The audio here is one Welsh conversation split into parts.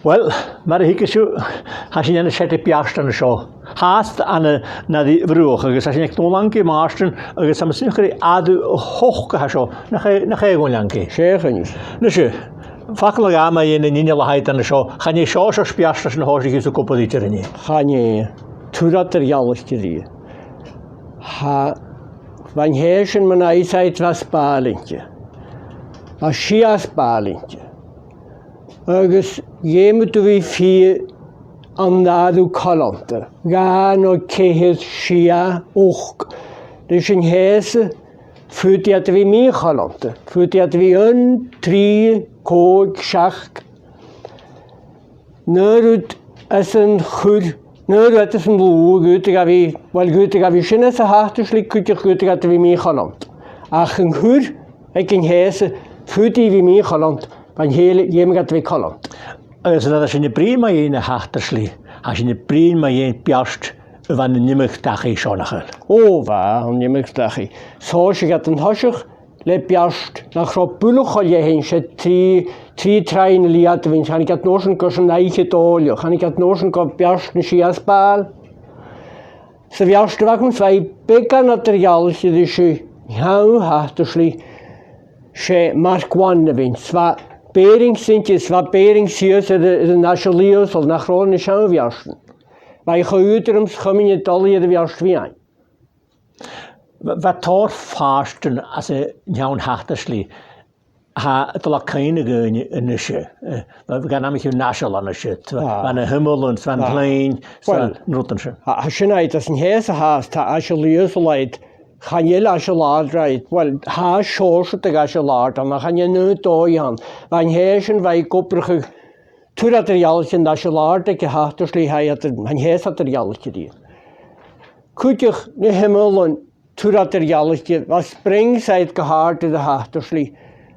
Wel, mae'r higysw, has i'n sete piastan y sio. Hast na di frwch, agos has i'n ecnolangi maastern, agos am sy'n chri adw hochga ha sio, na cha egon langi. Sheikh is. Na si, fakkel ga ma yn un la haid an y sio, chan i sio sio piastas na hos i gysw gwbod i tyrni. Chanie, turat jalich gedi. Ha, van heersen man eisheid was balintje. A schias balintje. Agus jemut vi fi andadu kalante. Ga no kehes schia och. Dus een hese führt ja wie mir kalante. Führt ja wie een tri koog schach. Nerut as een goed. Nerut as een boer gutig wie, wel gutig wie schöne se harte schlik gutig wie mir kalant. Ach een goed, ik een hese führt die wie mir kalant. Van jemand wie kalant. Also dat is een prima in de hartersli. Als je een prima in piast, van een nimmer dachi schonachel. Oh, waar, een nimmer dachi. Zoals je gaat een hasig, le piast, nach groot bullig al je heen, je drie treinen liat win. Kan ik het nog een keer een eigen tolje, kan ik het nog een keer piast een schiasbal. Ze piast wakken twee bekken materiaaltje, dus je hou hartersli. Je mag kwannen win. Beringsintjes, wat beringsjes, de nationalios of naar groene schouwjasten. Wij geüterums komen je dolje de jast wie een. Wat tor fasten als een jouw hartersli. Ha het al keine geune in de sche. We gaan namelijk een national aan de sche. Van een himmel en van plein, van rottensche. Als je niet als een heese haast, als je liefst leidt. Gaan je als je laat rijdt, wel, ha schoos te als je laat, dan gaan je nu doorgaan. Wanneer heersen wij kopperige toerateriaaltje als je laat, dat je hartelijk hij een heesateriaaltje die. Kutje ne hemelen toerateriaaltje, wat springt uit gehaard de hartelijk.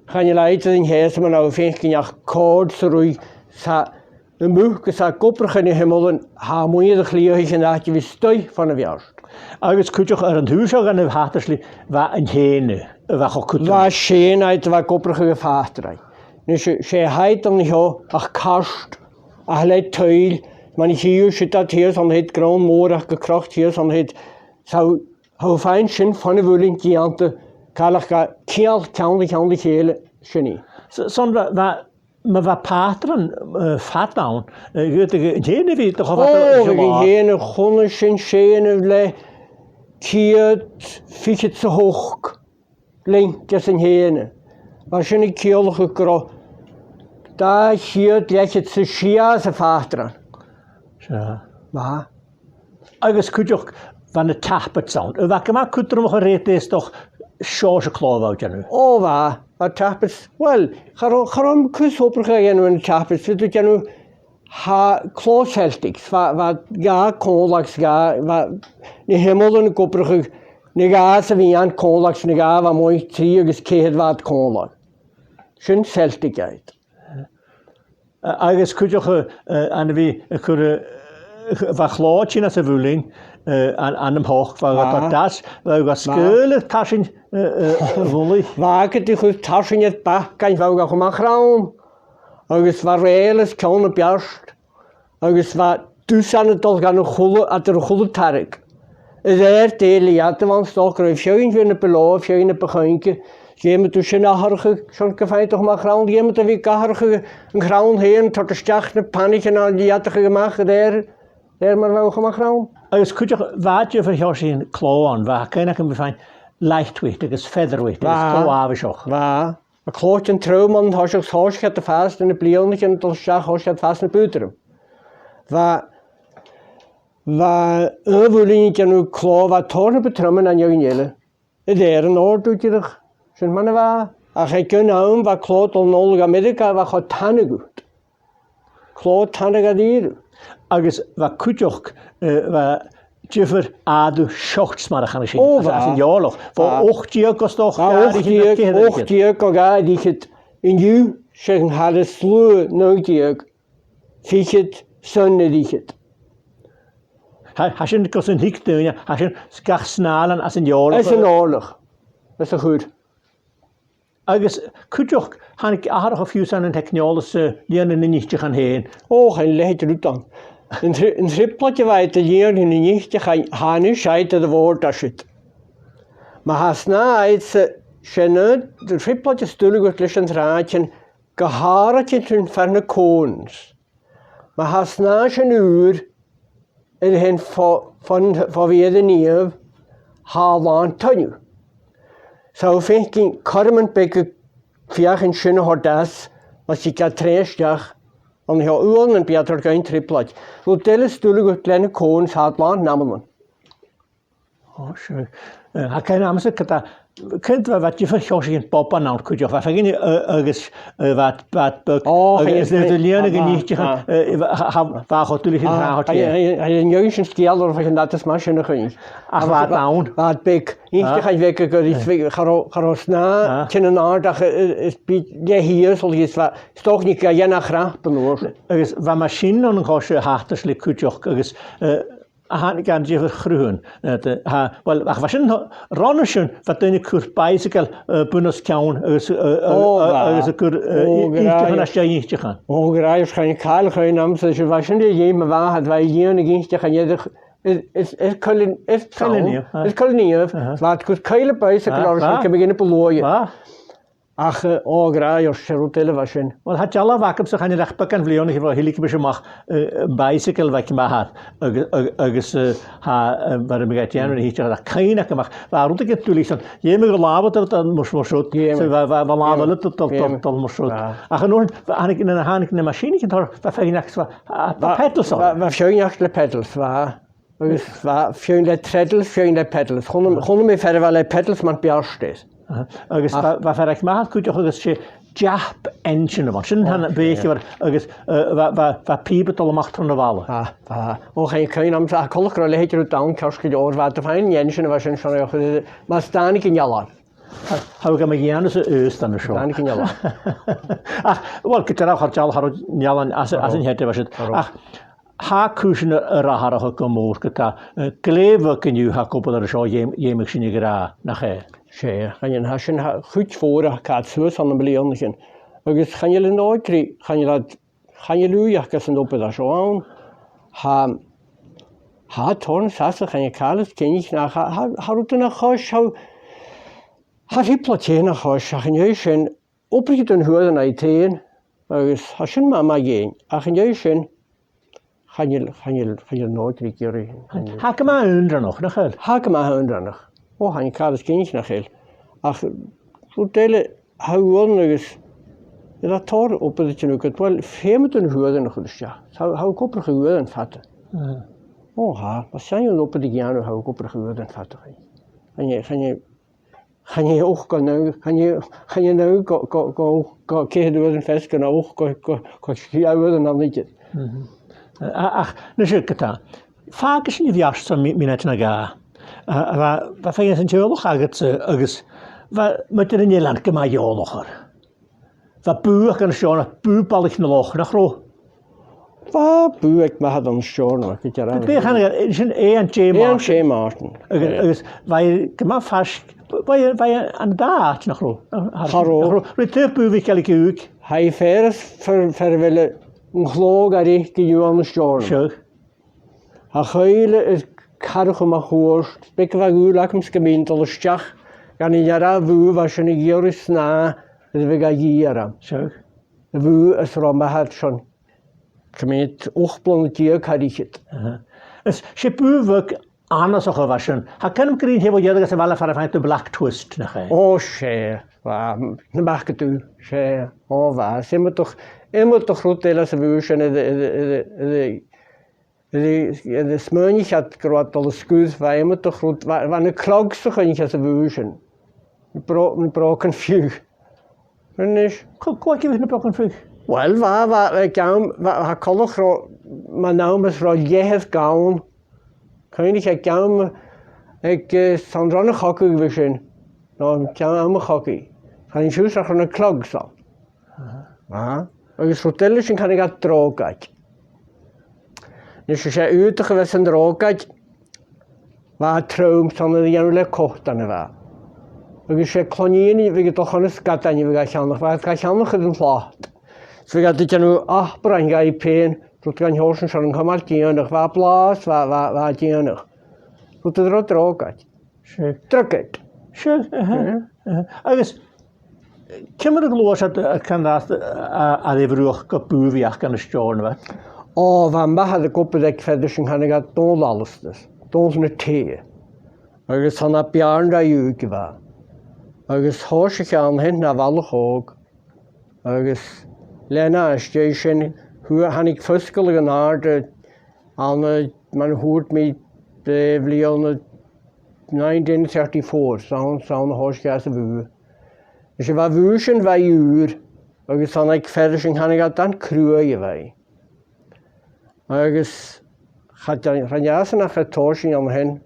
Gaan je leiden in heersen, maar nou vind je ja koud terug, sa de muur, sa kopperige ne hemelen, ha moet je de klier en dat je weer stui van de wereld. Agus kutjoch een huis aan de hartersli, waar een hene, waar ook kutjoch. Waar scheenheid, waar kopperige vaartrij. Dus je heit dan jo, ach kast, ach leid teil, maar hier zit dat hier, dan het groen moordig gekracht hier, dan het zou hoe fijn zijn van de willing die aan de kalach kiel tandig hele genie. Zonder waar maar wat pateren vat down, je hene wie toch wat? Oh, hene gonne schene le kiet fiet zo hoog, link is een hene. Was je een kiel gekro, daar hier leg het ze schia ze pateren. Ja. Maar Agus kutjoch van de tapet sound. Wat kan maar kutter nog gereed is toch schoze kloof uit nu. oh waar. Wat tapes, wel, garom kus opgegaan in tapes, weet je nu, ha kloosheltigs, wat ja konlax ga, wat ne hemelen kopperige, ne ga ze wie aan konlax, ne ga wat mooi trieges keet wat konlax. Schön seltigheid. Agus kutjoch aan wie wat glootje naar ze willing. Aan hem hoog, waar dat was skeulen taschen volledig. Waar het die goed taschen het bak kan je ook maar graum. Agus waar reëles kan op juist. Agus waar dus aan het toch gaan een goede tarik. Is er tele ja te want toch krijg je een beloof, je een beginke. Je moet dus een harige, zo'n kaffe toch maar graum. Je moet er weer harige een graum heen tot de stachne paniek en al die jatte gemaakt der maar wel maar graum. Agus kutjoch wat je voor jou zien kloon, waar kan ik hem bevijn lightweight, dus featherweight, dus kloavisjoch. Waar? Een klootje trouwman had je zoals gaat te vast in de plielnetje en tot schach had je vast in de buiteren. Waar een woelingetje nu klo wat tornen betrummen aan jou jelle. Der een oor doet je toch, zijn mannen waar? Als je kunt houden wat kloot al nodig Amerika wat gaat tannen goed. Kloot tannen gaat hier. Agus wat kutjoch wat Juffer adu schochts maar gaan zien. Oh, dat is een jaarloch. Voor 8 jaar kost toch. 8 jaar kan gaan die het in jou zeggen hadden sloe nooit jaar. Fiet het zonne die het. Als je een kost een hik doen, ja, als je skach snalen als een jaarloch. Dat is een oorlog. Dat is goed. Agus cwtioch hannig aharach o ffiws an techniolas lian yn unig yn hen. O, cha'n leid rwydon. Yn rhywbeth i faid y lian yn unig cha'n hannu siaid y fod a sydd. Mae hasna aid sy'n rhywbeth i stwlu gwrtlys yn rhaid yn gahara ti'n ffarn y cwns. Mae hasna sy'n ŵr yn hyn ffofiedd yn niaf halan tynnu. So vind ik karmen beke fiach in schöne hordas, was ik had treestjach, en heel uren en Peter geen triplat. Zo tellen stulen goed kleine koons had land namen. Oh, schön. Ha keine Amse kata. Könnt wat je verjoschen in Papa nou kut je of vergin ergens wat is de liane genicht gaan waar natuurlijk in haar een juistje stel of je dat is maschine gaan. Ach wat nou. Wat bek. Niet gaan wekken garosna kennen aardig is je hier zal je is toch niet ja naar graag benoord. Ergens wat machine en gosje hartelijk kut je han gan je vergroen. Wel, ach was een ronneschen wat een kur bicycle bunus kaun is een kur niet gaan. Oh, graag gaan je kaal gaan nam zo je was een je me waar wij hier een ginstje gaan je is kolonië. Wat kur kaile bicycle kan beginnen belooien. Ach, graag je scherutelle was een. Wel, had je alle wakker zo gaan je recht pakken vliegen je wel heel beetje mag bicycle wat je maar had. Ergens waar we gaat jaren hier dat keine gemacht. Waarom dat natuurlijk zo. Je me gelaberd dat dan moest maar zo. We laden het tot moest zo. Ach, nog aan ik in een machine gedaan. Wat vind je nachts wat pedals? Wat vind je nachts de pedals? Wat vind je treadles? Vind je pedals? Gewoon me verder wel pedals man beherrscht is. Agus wat ik maar kun je ook jap engine van. Zijn han een beetje wat piepen tot de macht van de wallen. Och ik kan hem zeggen kolkrol heet je down kast je oor wat fijn engine was een van maar staan ik in jalan. Hou ik me gerne zo eerst aan de show. Staan ik in jalan. Ach, wel ik er ook had jalan als een hette was het. Ach, ha kuschen rahara gekomen kata kleven kun je ha koppelen er zo je misschien gra naar Sé, gan je hasin goed voor gaat zo van een miljoen. Agus gaan jullie nooit krijgen, gaan je luiach gaan op dat zo aan. Ha torn sasse gaan je kales ken ik naar ha route naar gas ha hiplatje naar gas gaan je zijn opricht een hoorde naar teen. Agus hasin mama geen. Gaan je zijn gaan je nooit krijgen. Ha ke maar onder nog. Ha ke maar onder nog. Oh, han kades kindje naar heel. Ach, zo delen hou is. Dat tor op dat je nu kunt wel veel met een huurder nog dus ja. Hou kopper gehuurden vatten. Oh, wat zijn je op de jaren hou kopper gehuurden vatten. Gaan je ook gaan je nou go keer door een vest kan ook go ja worden dan niet. Ach, nu zeg ik het. Vaak is niet juist zo met naar ga. Wat vind je zijn oorlog ergens? Wat moet er in Nederland gemaakt oorlog? Wat buur kan schoon, buurballig naar log, naar groot. Wat buur ik maar dan schoon, maar ik ja. Het weer gaan is een J. Martin. Ergens, wij gemaakt vast, wij aan daad naar groot. Haro. Met de buur wie kijk ik. Hij vers verwillen een gloog aan die Johan schoon. Zo. Hij geile is karch maar hoor, spek wat u lakem gemeente alles stach. Kan je jaren vuur was je niet joris na, dus we gaan jaren. Zo. De vuur is rom had schon. Gemeente oogplantje had ik het. Dus je buur werk anders ook waschen. Hij kan hem krijgen hebben jullie dat wel van de black twist nog. Oh shit, waar, ne mag het u, shit, oh waar, ze moet toch goed delen ze vuur zijn de smeunich had groot al scuus, waar je moet toch goed, waar een klok zo ging je ze vuur. Een broken vuur. En is. Kijk even een broken vuur. Wel, waar ik kan nog, maar nou is er je het gaan. Kan ik gaan, ik zal er nog hockey geweest. Nou, ik kan allemaal hockey. Kan je juist nog een klok zo. Ik vertel je, kan ik het drogen. Dus als je uit geweest en drogen, waar troom dan de janule kocht dan waar. agus sé cloníine bhí do chuna gataine bh cheannach bh ga cheannach an chlácht. Bhí ga deanú achbar an gaí péin ru gan hósan se an chamal díanach bh blás bh díanach. Ru rá drágaid. Drugaid. Se agus cimar a glóis a bhruach go búhíach gan na steáin bheith? Ó bheit methad a gopa ag feidir sin chana dólálastas, dós na té. Agus sanna bearn a dú go bheith. Agus háise chean hen na bhhealachóg agus lena isté sin hanig fuscail an áde anna man hút mí de bblionna 1934 sauna háisce a bhú. Is sé bheith bhú sin bheith úr agus sanna ag feidir sin chana dan cruúa a bheith. Agus ranneasan a chatásin am hen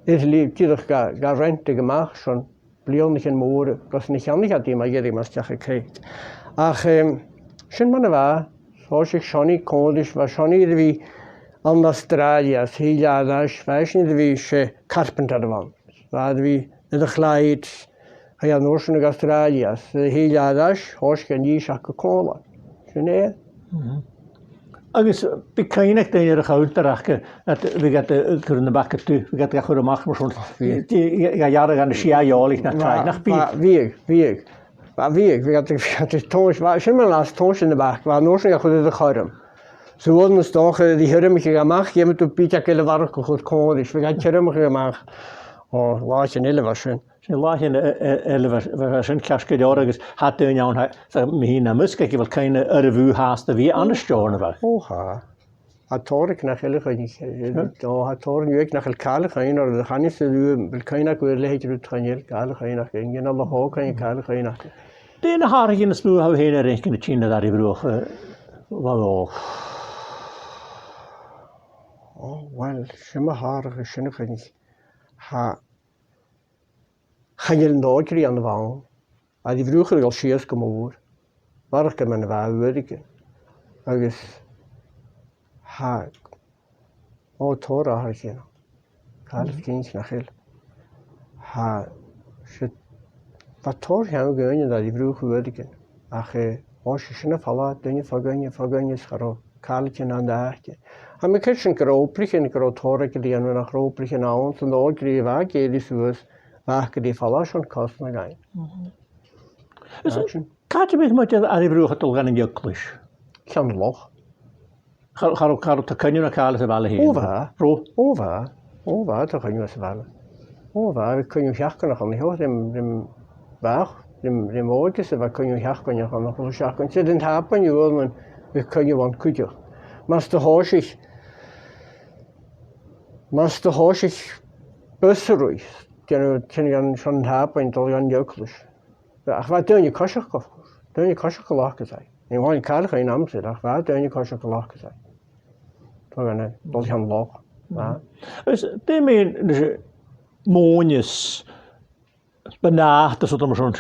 is líbtíach ga rente goach son blionnach an mór gus na cheannig a dí a géirí mas teach a créit. Ach sin man a bheith sáisiigh seánnig códis bheit seánnig a bhí an Australia híleadais bheisina a bhí sé carpenter a bhain. Bheit bhí na a chláid a an nósan ag Australia híleadais háis gan ní seach go cóla. Sin é? Agus bí caiineach daine a chaúltarach bhí gur na bacha tú, bhí ga chur amach mar gahearra gan na siáálaigh na tráid nach bí. Bhíag. Bhí sin mar las tósin na bach, bh nósin a chud a chom. Sa bhd na stácha dí thuirimeach amach, dhéime tú bíte go leharach go chud cóis, bhí gan teirimeach amach ó láid sin ile sin. Sin láithín eile sin ceasca deora agus hat daine ann hí na musca go bhfuil caiine ar a bhú háasta bhí an steána bheith. Óá. A tóric nach chuine tóirniuigh nach cálachain ar a chaine sa dú bil caiine go leidir trainil cálachainach in gin le hácain cálachainach. Déana hára gin na smú ha héine récin na tíine ar i bhrúch bhá. Well, sin háracha sinna chuine chail náidirí an bháin a dí bhrúchar gáil sios go mór, barach go man na bhhuaige agus tóra a chéna. Cáilh cíns nach chiil. Ba tóir cheann gaiine a dí bhrúch huaige ach áise sinna fallá duine fagaine chará cáilcin an dáte. Ha mi cin sin go óprichin go tóra go dtíanú nach róprichin án san ágrií bh géidir suas bach go dtí fallá an cos na gain. Cáte bích muid a bhrúcható gan an deoclis? Cean loch. Charú tá cynniú na cála sa bhela hí. Óbhá tá cynniú sa bhela. Óbhá cynniú seachcannach an heo rim bach, rim ógus a bheith cynniú seachcannach an nach seachcann. Sé den tápan dúil bh cynniú an cuideach. Mas do háisich busarúis tin gan sean tápain dul an deoclis. Ach bheith duine cosach go láchas é. Ní bháin cálacha in amsa ach bheith duine cosach go láchas é. Tá ganna dul an lách. Dé mé mónis benácht a mar sin.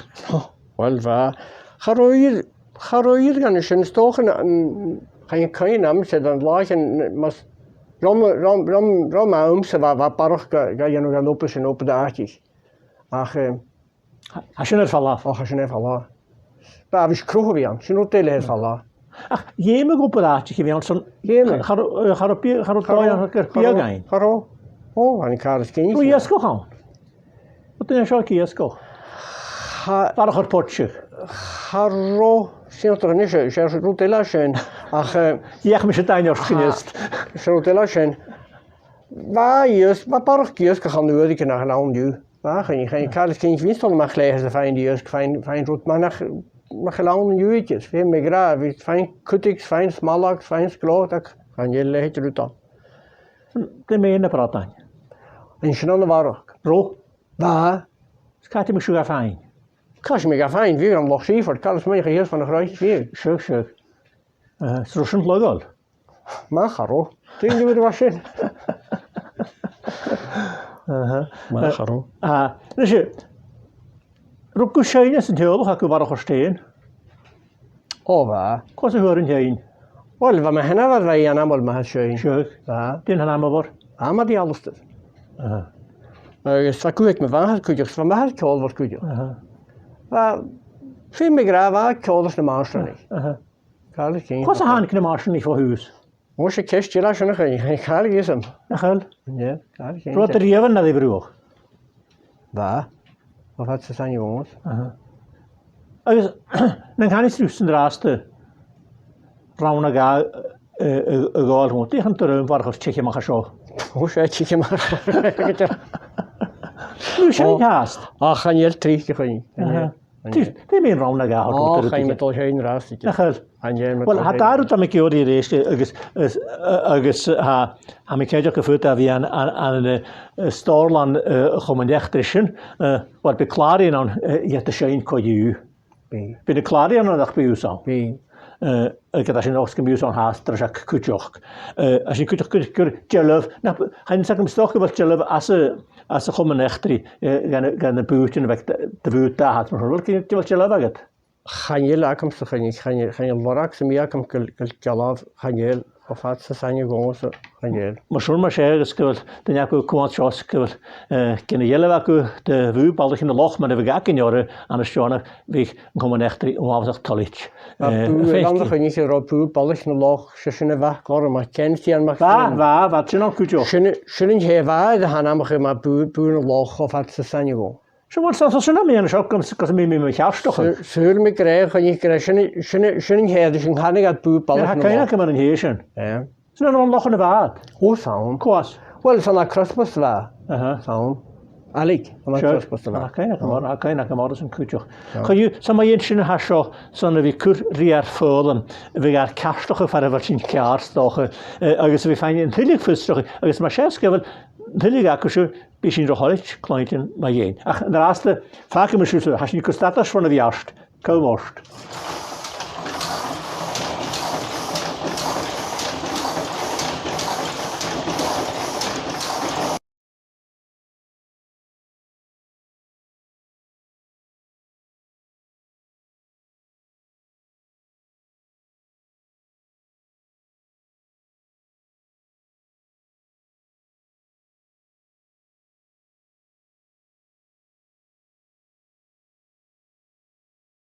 Well bheit. Charóír gan sin stóchan chain cain amsa an láchan mas rom amsa bheit barach go dhéanú gan ópa sin ópa áitiich. Ach sin ar fallá. Sin ar fallá. Ba bhís cruthí an, sin ó déile ar fallá. Ach dhéime go áitiich bhí an san charú táin gur beagain. Charó? Ó, hanig cáras cín. Bú iasco cháin? Bú duine seo iasco? Barach ar portse. Charó síotar an isise sé rú déile sin ach dhéach me sé daine ar chinist. Sé rú déile sin. Ba barach gíos go chaúige nach an áú. Bachan chéin cálas cín vístal meach léir a féin díos féin rút manach lán dúideas, fé mé gra, hí féin cutig, féin smalach, féin sglóach an dhé leidir útá. Dé mé na bratain. In sin an bharach. Ró? Ba? Cáte me siú a féin. Cas mé a féin bhí an loch sífort, cálas mé a héas fan a chráis bhí. Seug. Srúsin legáil? Má charó. Tíon dúir bha sin. Má charó. Sé, rú go séine san teolach a go bharach ar stéin? Ó bha. Cos a thuir an tein? Wel, bha me hena bhar bheith an amol me séin. Seug. Dín han amabhar? Ama dí alastad. Agus fa cuaig me bhahad cuideach fa mahad ceolhar cuideach. Fí me gra bha ceollas na mástraní. Cála cín. Chos a hánig na marsin í fó hús. Mó sé ceistí lei sinna chuin, cála gísam. Na chail. Né, cála cín. Rud a riamhan na ddifrúach. Bha, má fad sa sanni bhómas. Agus na chanis rúsin rásta rána gá a gáil hwn. Díchan tar ym farchos tichi mach a sio. Mó sé tíce mar. Nw sian hast. A chanéal tríchte chuin. Dí mi'n rána gá. Á, chaim me dul héin rásta. Na chail. Anjéal me Wel, ha darw da mi gyori reis agus ha mi ceidio gyffwyd a fi an storlan chwmyn echtrisyn wel by clari yn iet y sein co yw. Bydd y clari yn ydych byw sawn. Gyda sy'n os gymryd o'n has dros ac cwtioch. A sy'n cwtioch gyr gelaf. Ha'n sag am stoch gyfer gelaf as y chwmyn echtri gan y bwyd yn dy fwyd da hat. Wel, ti'n fel gelaf agad? Chanéal acam sa chaine, chanéal lorach sa mi acam gil gelaf chanéal o fad sa sanni bhómas chanéal. Mae siwr mae sé ys gyfer dyn ac yw cwant sios gyfer gen y gelaf ac yw dy fwy balach yn y loch mae'n efo gag yn iore an y siona fi yn chwmyn echtri yn wafod o'ch tolich. Land chaine sé rá bú balach na loch se sinna bheith glór má cen tí an mach. Va, ti'n o'n cwtio. Sinna héhhaid a hanamach ma bú na loch o fad sa sanni bhó. Siwr mae'n sas os yna mi yn y siop gos mi mi chiastoch. Sŵr mi greu chaine greu sinna héad sy'n hannig at bú balach na loch. Cain ac yma'n yn hysyn. Sy'n o'n loch yn y fad. O sawn. Cwas. Wel, sa'n a crosbus fa. Sawn. Alig, yma crosbus fa. Cain ac ymwneud yn cwtioch. Chwyw, sa'n mae un sy'n hasio sa'n fi cwr riar ffôl fi gael castoch y ffaraf sy'n ciarstoch agos fi ffain yn hylig ffystoch agos mae sias gyfer hylig ac ysio by sy'n roholich cloentyn mae un. Ach, yn yr asle, ffac ym ysio, hasyn ni cwstatas fwn y fi arst, cael most.